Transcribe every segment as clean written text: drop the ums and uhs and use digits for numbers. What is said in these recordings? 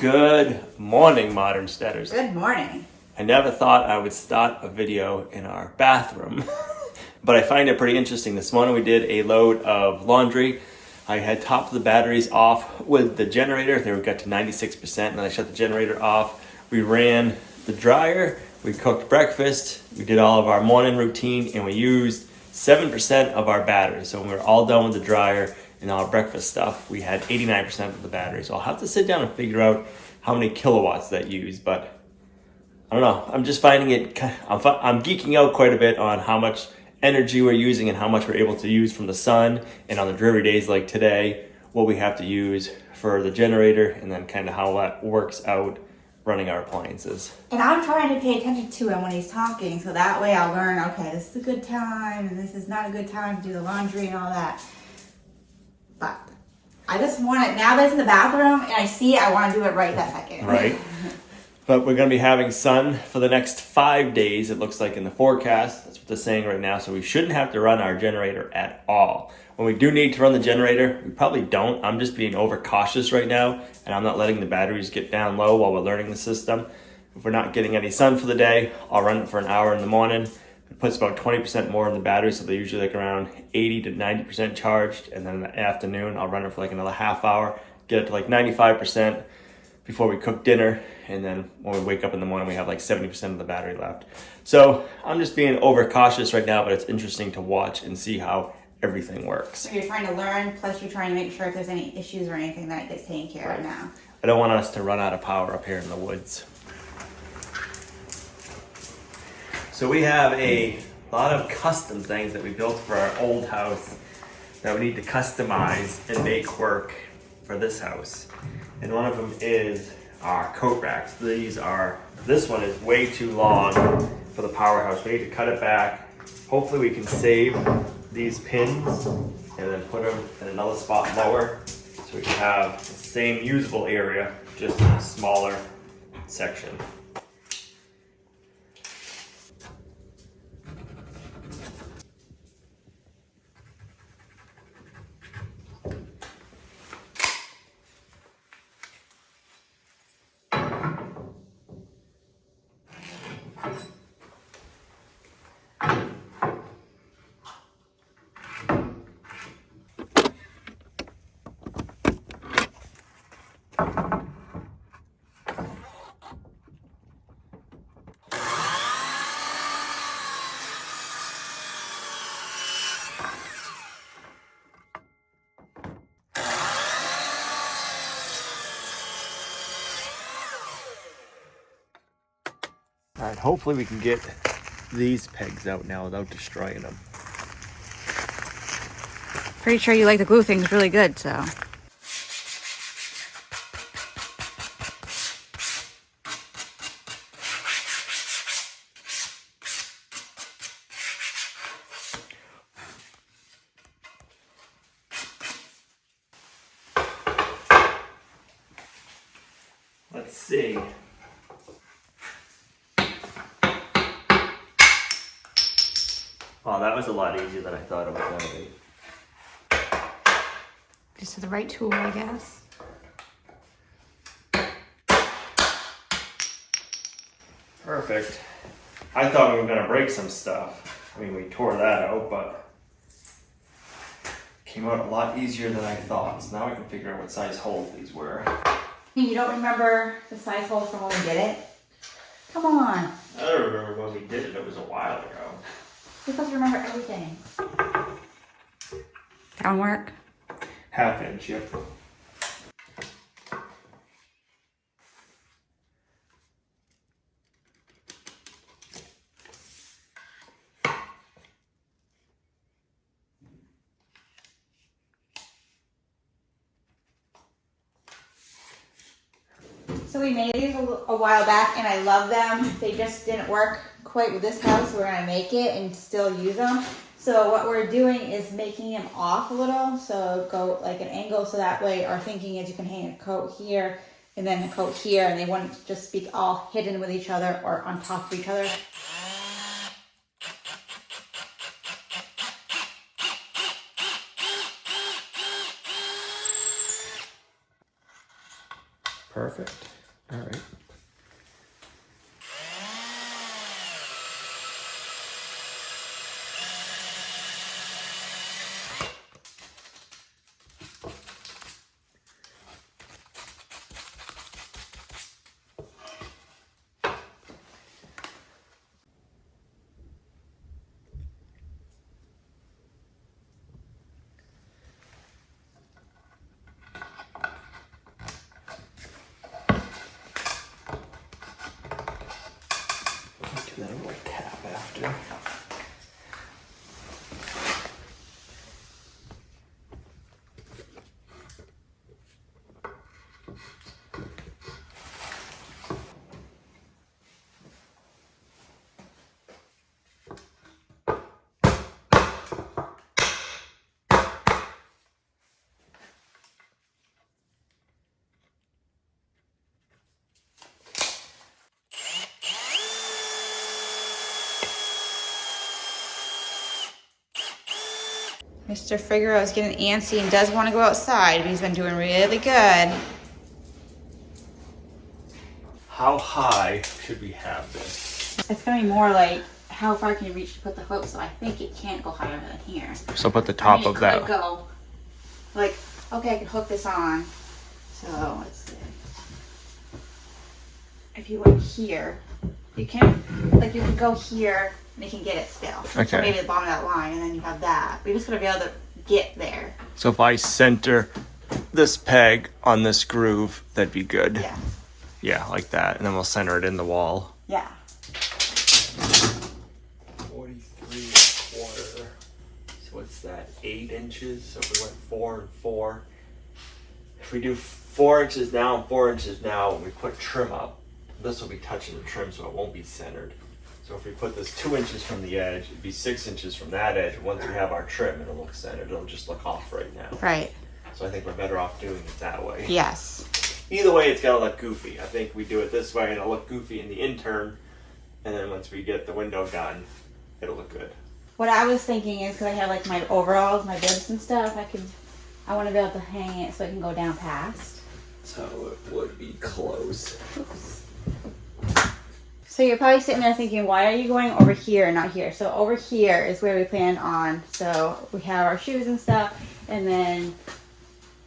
Good morning, modern steaders. Good morning. I never thought I would start a video in our bathroom, but I find it pretty interesting. This morning we did a load of laundry. I had topped the batteries off with the generator. They got to 96%, and then I shut the generator off. We ran the dryer, we cooked breakfast, we did all of our morning routine, and we used 7% of our battery. So when we were all done with the dryer and our breakfast stuff, we had 89% of the battery. So I'll have to sit down and figure out how many kilowatts that used, but I don't know. I'm just finding it, I'm geeking out quite a bit on how much energy we're using and how much we're able to use from the sun, and on the dreary days like today, what we have to use for the generator, and then kind of how that works out running our appliances. And I'm trying to pay attention to him when he's talking, so that way I'll learn, okay, this is a good time and this is not a good time to do the laundry and all that. But I just want it, now that it's in the bathroom and I see it, I want to do it right that second. Right. But we're going to be having sun for the next 5 days, it looks like in the forecast. That's what they're saying right now. So we shouldn't have to run our generator at all. When we do need to run the generator, we probably don't. I'm just being overcautious right now, and I'm not letting the batteries get down low while we're learning the system. If we're not getting any sun for the day, I'll run it for an hour in the morning. It puts about 20% more in the battery, so they're usually like around 80 to 90% charged. And then in the afternoon, I'll run it for like another half hour, get it to like 95%. Before we cook dinner, and then when we wake up in the morning we have like 70% of the battery left. So I'm just being overcautious right now, but it's interesting to watch and see how everything works. So you're trying to learn, plus you're trying to make sure if there's any issues or anything that gets taken care of now. I don't want us to run out of power up here in the woods. So we have a lot of custom things that we built for our old house that we need to customize and make work for this house. And one of them is our coat racks. This one is way too long for the powerhouse. We need to cut it back. Hopefully we can save these pins and then put them in another spot lower so we can have the same usable area, just in a smaller section. All right, hopefully we can get these pegs out now without destroying them. Pretty sure you like the glue things really good, so. Let's see. Oh, that was a lot easier than I thought it was going to be. Just the right tool, I guess. Perfect. I thought we were going to break some stuff. I mean, we tore that out, but it came out a lot easier than I thought. So now I can figure out what size holes these were. You don't remember the size holes from when we did it? Come on. I don't remember when we did it. It was a while ago. You're supposed to remember everything. Downwork? 1/2 inch, yep. So we made these a while back and I love them. They just didn't work quite with this house, so we're gonna make it and still use them. So what we're doing is making them off a little, so go like an angle, so that way our thinking is you can hang a coat here and then a coat here, and they wouldn't just be all hidden with each other or on top of each other. Perfect. All right. Do that little cap after. Mr. Figaro is getting antsy and does want to go outside, but he's been doing really good. How high should we have this? It's gonna be more like how far can you reach to put the hook, so I think it can't go higher than here. So put the I top mean, of it that. could go like, okay, I can hook this on. So let's see. If you went here, you can, like, you can go here and you can get it still. Okay. So maybe the bottom of that line, and then you have that. But you're just gonna be able to get there. So if I center this peg on this groove, that'd be good. Yeah. Yeah, like that. And then we'll center it in the wall. Yeah. 43.25. So what's that? 8 inches. So if we went 4 and 4. If we do 4 inches now and 4 inches now, and we put trim up, this will be touching the trim, so it won't be centered. So if we put this 2 inches from the edge, it'd be 6 inches from that edge. Once we have our trim, it'll look centered. It'll just look off right now. Right. So I think we're better off doing it that way. Yes. Either way, it's gonna look goofy. I think we do it this way and it'll look goofy in the intern. And then once we get the window done, it'll look good. What I was thinking is, because I have like my overalls, my bibs and stuff, I want to be able to hang it so it can go down past. So it would be close. Oops. So you're probably sitting there thinking, why are you going over here and not here? So over here is where we plan on. So we have our shoes and stuff, and then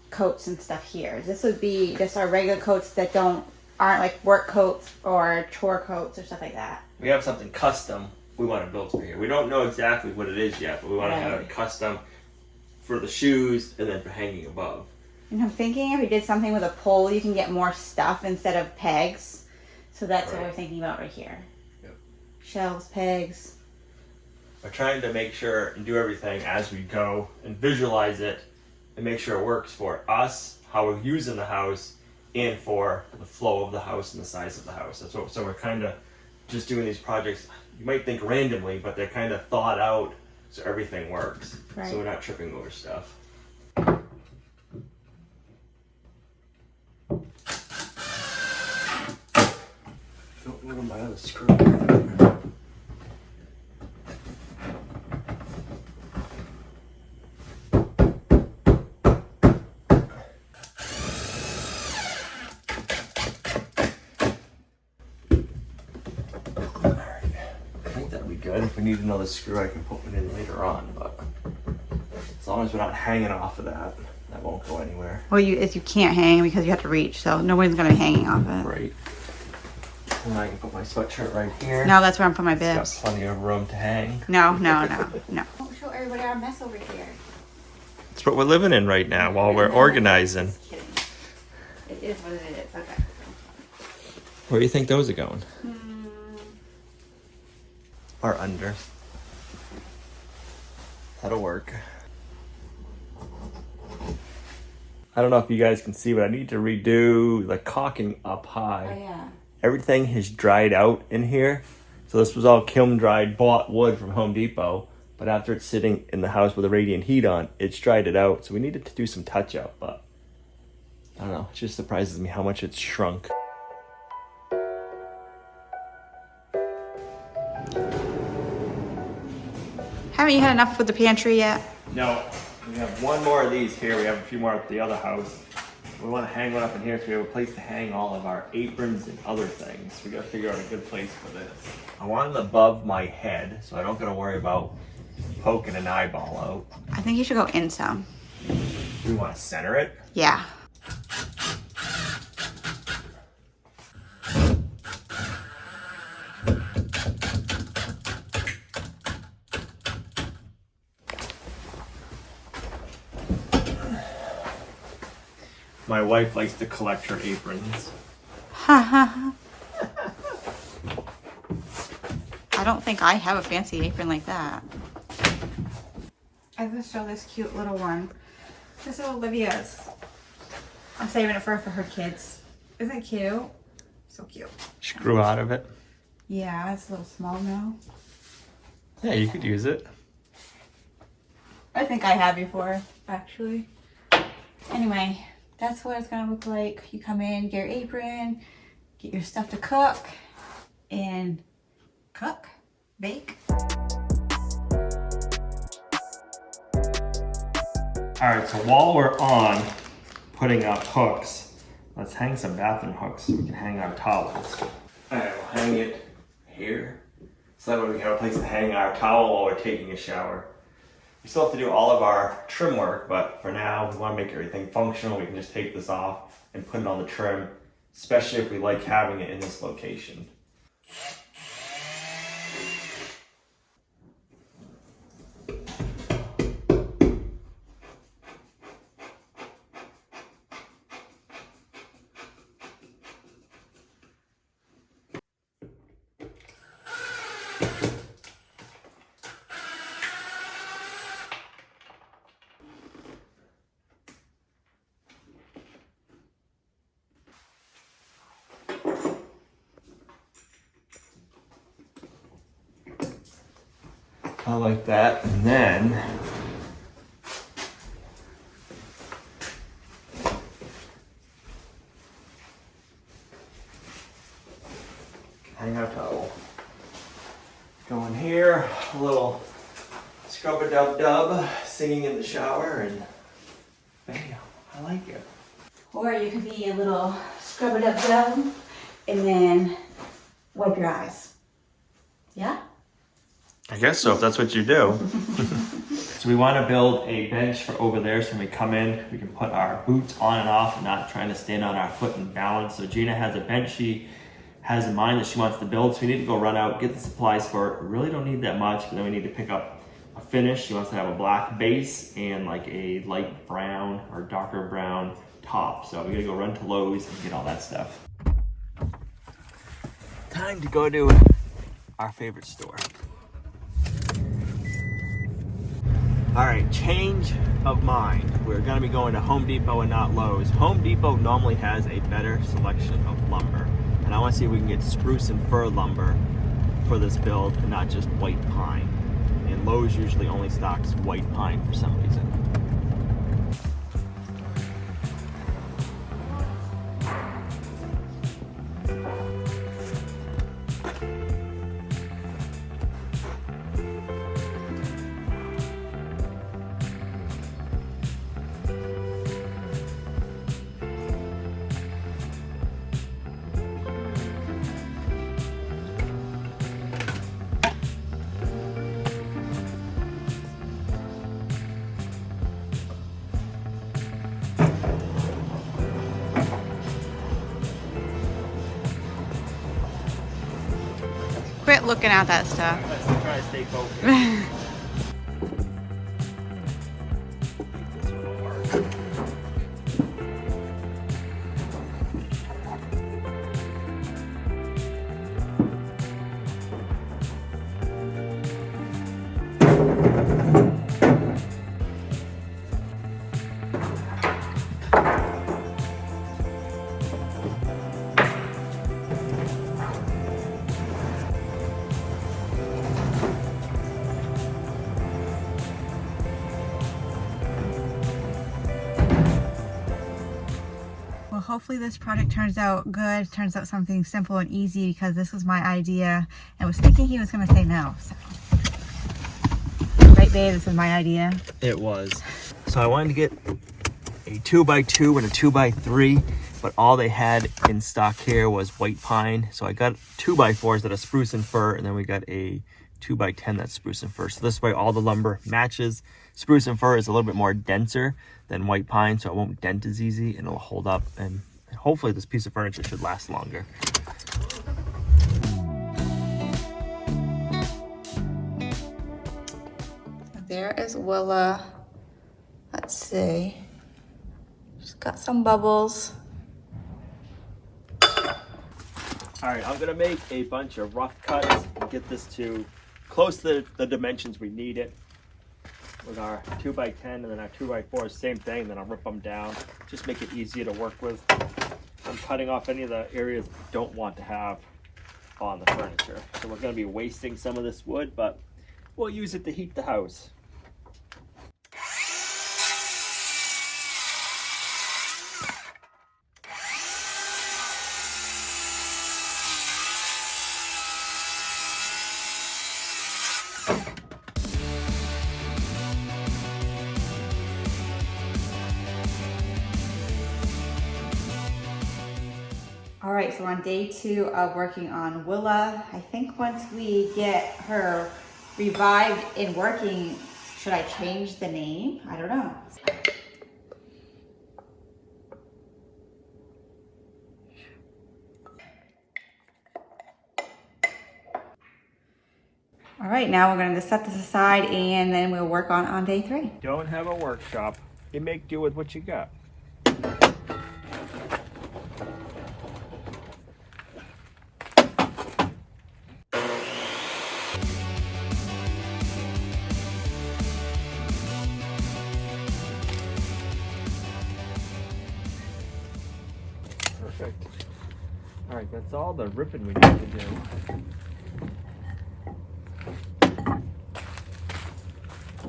coats and stuff here. This would be just our regular coats that aren't like work coats or chore coats or stuff like that. We have something custom we want to build for here. We don't know exactly what it is yet, but we want to have it custom for the shoes and then for hanging above. And I'm thinking if we did something with a pole, you can get more stuff instead of pegs. So that's what we're thinking about right here. Yep. Shelves, pegs. We're trying to make sure and do everything as we go and visualize it and make sure it works for us, how we're using the house, and for the flow of the house and the size of the house. That's what, so we're kind of just doing these projects, you might think randomly, but they're kind of thought out so everything works. Right. So we're not tripping over stuff. Don't know my other screw. Good. If we need another screw, I can put one in later on, but as long as we're not hanging off of that, that won't go anywhere. Well, you can't hang because you have to reach, so nobody's going to be hanging off it. Right. And I can put my sweatshirt right here. No, that's where I'm putting my It's bibs. got plenty of room to hang. No. Don't show everybody our mess over here. That's what we're living in right now while we're organizing. Just kidding. It is what it is. Okay. Where do you think those are going? Or under. That'll work. I don't know if you guys can see, but I need to redo the caulking up high. Oh, yeah. Everything has dried out in here. So this was all kiln dried, bought wood from Home Depot. But after it's sitting in the house with a radiant heat on, it's dried it out. So we needed to do some touch up, but I don't know. It just surprises me how much it's shrunk. Haven't you had enough with the pantry yet? No, we have one more of these here. We have a few more at the other house. We want to hang one up in here so we have a place to hang all of our aprons and other things. We got to figure out a good place for this. I want it above my head so I don't got to worry about poking an eyeball out. I think you should go in some. We want to center it? Yeah. My wife likes to collect her aprons. Ha ha ha. I don't think I have a fancy apron like that. I just show this cute little one. This is Olivia's. I'm saving it for her kids. Isn't it cute? So cute. She grew out of it. Yeah, it's a little small now. Yeah, you could use it. I think I have before, actually. Anyway, that's what it's gonna look like. You come in, get your apron, get your stuff to cook, and cook, bake. All right, so while we're on putting up hooks, let's hang some bathroom hooks so we can hang our towels. All right, we'll hang it here. So that way we have a place to hang our towel while we're taking a shower. We still have to do all of our trim work, but for now, we want to make everything functional. We can just take this off and put it on the trim, especially if we like having it in this location. I like that, and then hang our towel. Go in here, a little scrub-a-dub-dub, singing in the shower, and bam, I like it. Or you could be a little scrub-a-dub-dub and then wipe your eyes. Yeah? I guess so, if that's what you do. So we want to build a bench for over there so when we come in, we can put our boots on and off and not trying to stand on our foot and balance. So Gina has a bench she has in mind that she wants to build. So we need to go run out, get the supplies for it. We really don't need that much, but then we need to pick up a finish. She wants to have a black base and like a light brown or darker brown top. So we gotta go run to Lowe's and get all that stuff. Time to go to our favorite store. All right, change of mind. We're gonna be going to Home Depot and not Lowe's. Home Depot normally has a better selection of lumber. And I wanna see if we can get spruce and fir lumber for this build and not just white pine. And Lowe's usually only stocks white pine for some reason. Quit looking at that stuff. Let's try to stay focused. Well, hopefully this project turns out good, turns out something simple and easy, because this was my idea. I was thinking he was going to say no. So. Right, babe? This is my idea. It was. So I wanted to get a 2x2 and a 2x3, but all they had in stock here was white pine. So I got 2x4s that are spruce and fir, and then we got a 2x10 that's spruce and fir. So this way all the lumber matches. Spruce and fir is a little bit more denser than white pine, so it won't dent as easy and it'll hold up, and hopefully this piece of furniture should last longer. There is Willa. Let's see. She's got some bubbles. All right, I'm gonna make a bunch of rough cuts and get this to close to the dimensions we need it. With our 2x10 and then our 2x4, same thing, then I'll rip them down. Just make it easier to work with. I'm cutting off any of the areas I don't want to have on the furniture. So we're gonna be wasting some of this wood, but we'll use it to heat the house. All right, so on day 2 of working on Willa, I think once we get her revived and working, should I change the name? I don't know. All right, now we're gonna set this aside and then we'll work on day 3. Don't have a workshop. You make do with what you got. Perfect. All right, that's all the ripping we need to do.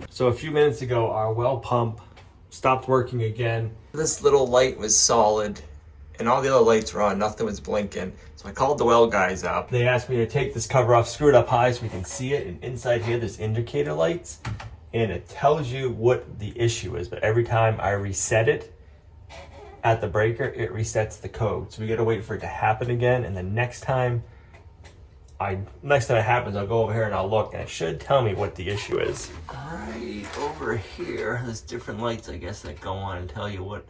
So a few minutes ago, our well pump stopped working again. This little light was solid and all the other lights were on, nothing was blinking. So I called the well guys up. They asked me to take this cover off, screw it up high so we can see it. And inside here, there's indicator lights and it tells you what the issue is. But every time I reset it at the breaker, it resets the code. So we gotta wait for it to happen again. And then next time it happens, I'll go over here and I'll look and it should tell me what the issue is. Right over here, there's different lights, I guess, that go on and tell you what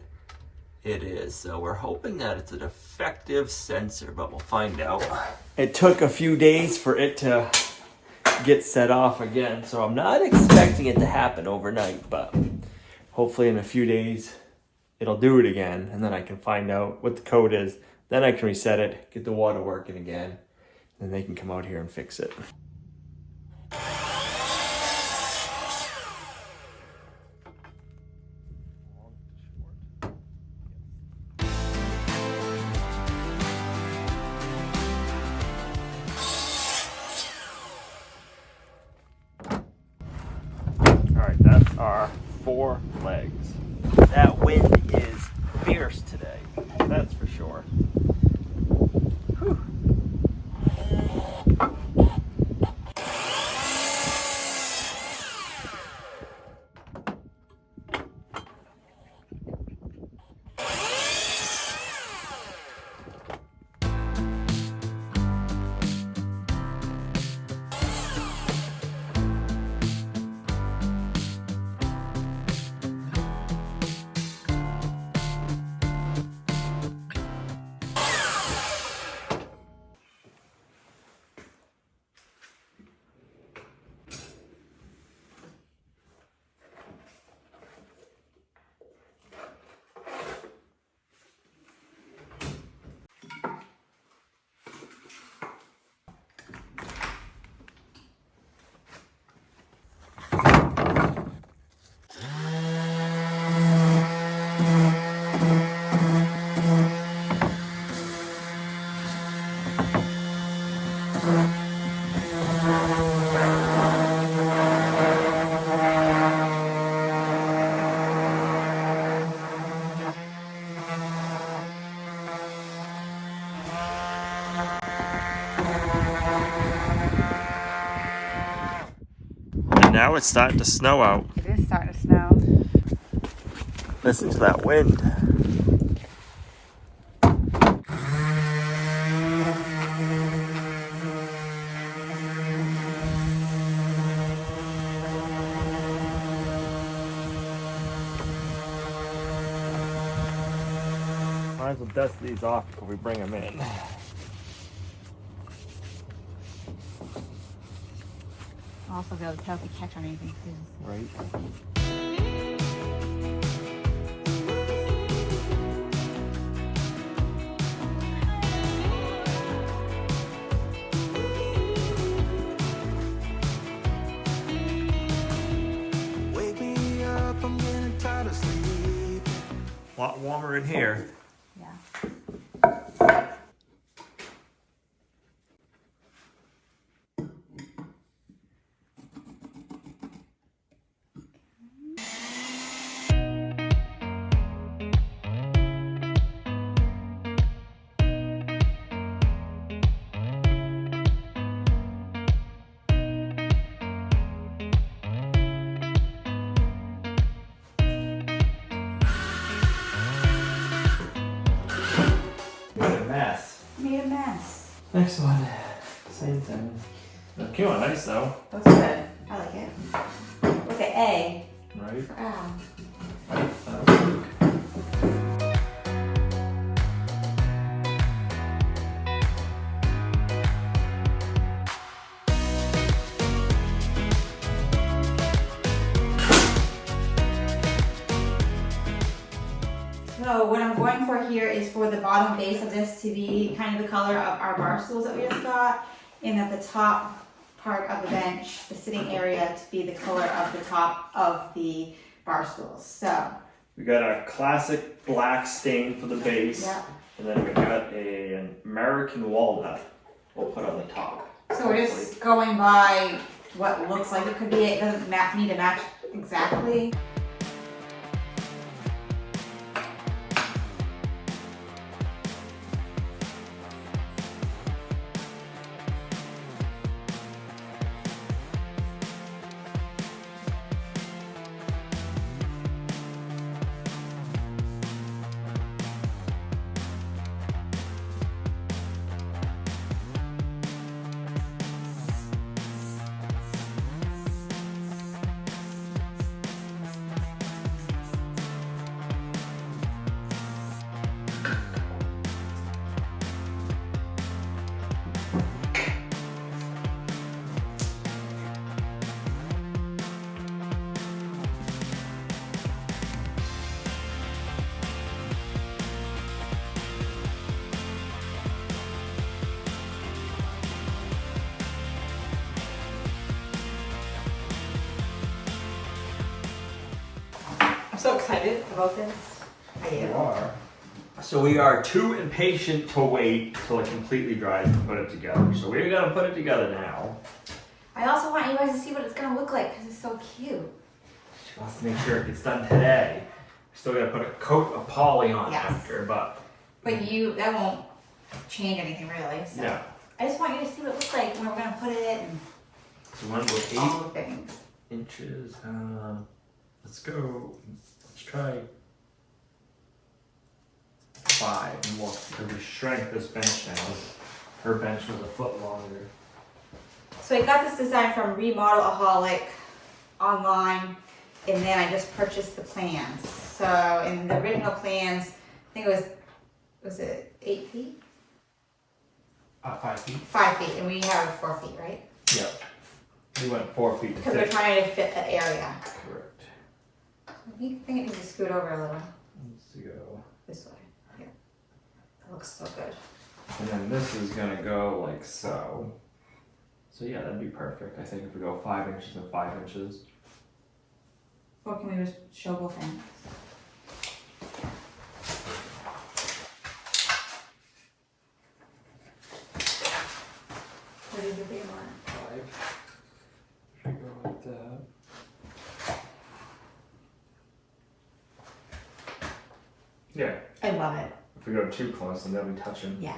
it is. So we're hoping that it's a defective sensor, but we'll find out. It took a few days for it to get set off again. So I'm not expecting it to happen overnight, but hopefully in a few days, it'll do it again. And then I can find out what the code is. Then I can reset it, get the water working again. Then they can come out here and fix it. All right, that's our 4 legs. That wind is fierce today, that's for sure. Whew. Now it's starting to snow out. It is starting to snow. Listen to that wind. Might as well dust these off before we bring them in. Also be able to tell if we catch on anything too. Right. Wake me up, I'm getting tired of sleep. A lot warmer in here. Yeah. Made a mess. Next one. Same thing. It came out nice though. Looks good. I like it. Look at A. Right? Wow. So what I'm going for here is for the bottom base of this to be kind of the color of our bar stools that we just got, and at the top part of the bench, the sitting area, to be the color of the top of the bar stools. So we got our classic black stain for the base, yep. and then we got an American walnut we'll put on the top. So we're just going by what looks like it could be. It doesn't need to match exactly. So excited about this. I am. are. So we are too impatient to wait till it completely dries to put it together. So we're gonna put it together now. I also want you guys to see what it's gonna look like because it's so cute. She wants to make sure it gets done today. Still gotta put a coat of poly on Yes. after, but that won't change anything really. So yeah. I just want you to see what it looks like when we're gonna put it and So one with all the things. 8 inches. Let's go. Let's try 5 and we'll, because we shrank this bench down. Her bench was a foot longer. So I got this design from Remodelaholic online, and then I just purchased the plans. So in the original plans, I think it was it 8 feet? 5 feet. 5 feet, and we have 4 feet, right? Yep. We went 4 feet to Because we're fit. trying to fit the area. Correct. I think it needs to scoot over a little Let's go. this way. Yeah, that looks so good. And then this is gonna go like so. So yeah, that'd be perfect. I think if we go 5 inches and 5 inches. Or can we just show both ends? What is the big one? 5. If we go like that. Yeah. I love it. If we go too close, then they'll be touching. Yeah.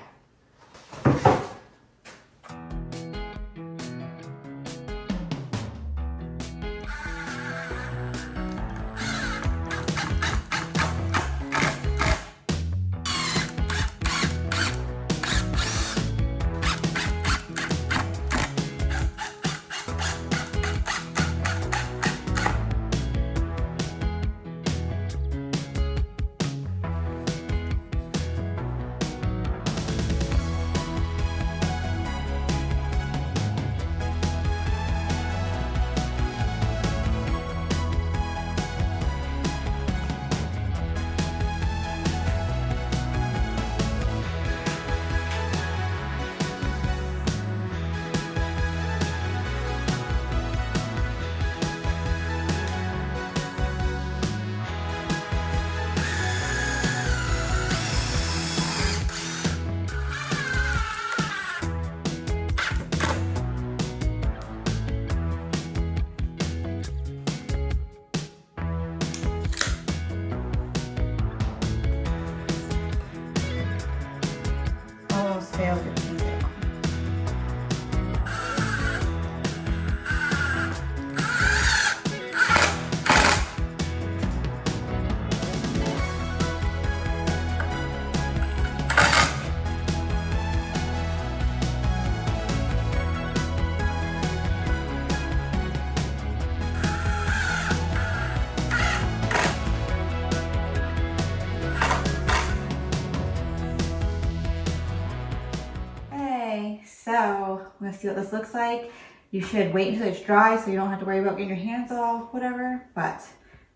So I'm gonna see what this looks like. You should wait until it's dry so you don't have to worry about getting your hands all whatever, but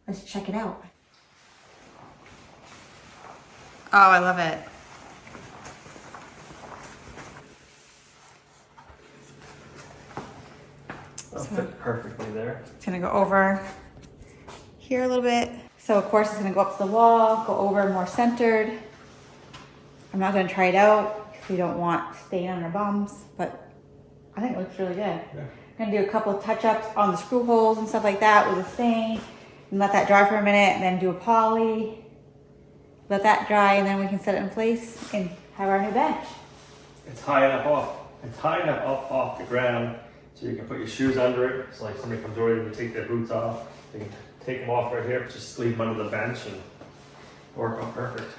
let's check it out. Oh, I love it. It'll fit perfectly there. It's gonna go over here a little bit. So of course it's gonna go up to the wall, go over more centered. I'm not gonna try it out because we don't want stain on our bums, but I think it looks really good. Yeah. I'm gonna do a couple of touch-ups on the screw holes and stuff like that with a stain and let that dry for a minute and then do a poly. Let that dry and then we can set it in place and have our new bench. It's high enough up off the ground so you can put your shoes under it. So like somebody comes over to take their boots off, they can take them off right here, just leave them under the bench and work out perfect.